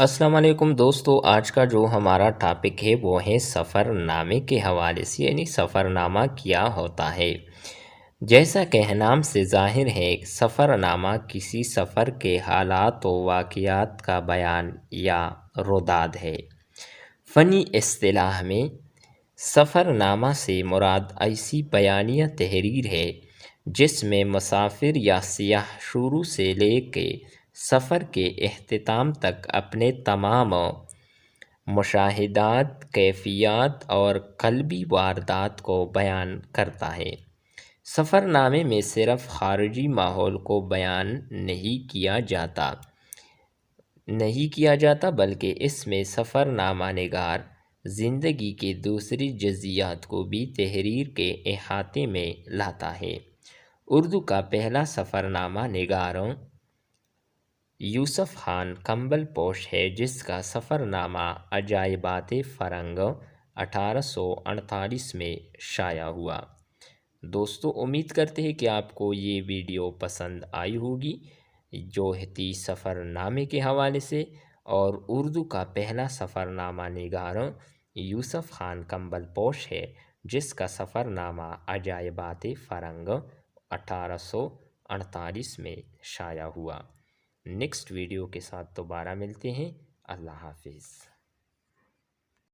السلام علیکم دوستو، آج کا جو ہمارا ٹاپک ہے وہ ہے سفر نامے کے حوالے سے، یعنی سفر نامہ کیا ہوتا ہے۔ جیسا کہ نام سے ظاہر ہے، سفر نامہ کسی سفر کے حالات و واقعات کا بیان یا روداد ہے۔ فنی اصطلاح میں سفر نامہ سے مراد ایسی بیانیہ تحریر ہے جس میں مسافر یا سیاح شروع سے لے کے سفر کے اختتام تک اپنے تمام مشاہدات، کیفیات اور قلبی واردات کو بیان کرتا ہے۔ سفر نامے میں صرف خارجی ماحول کو بیان نہیں کیا جاتا بلکہ اس میں سفر نامہ نگار زندگی کے دوسری جزیات کو بھی تحریر کے احاطے میں لاتا ہے۔ اردو کا پہلا سفر نامہ نگار یوسف خان کمبل پوش ہے، جس کا سفر نامہ عجائبات فرنگ 1848 میں شائع ہوا۔ دوستو، امید کرتے ہیں کہ آپ کو یہ ویڈیو پسند آئی ہوگی، جو تھی سفر نامے کے حوالے سے، اور اردو کا پہلا سفر نامہ نگار یوسف خان کمبل پوش ہے، جس کا سفر نامہ عجائبات فرنگ 1848 میں شائع ہوا۔ نیکسٹ ویڈیو کے ساتھ دوبارہ ملتے ہیں۔ اللہ حافظ۔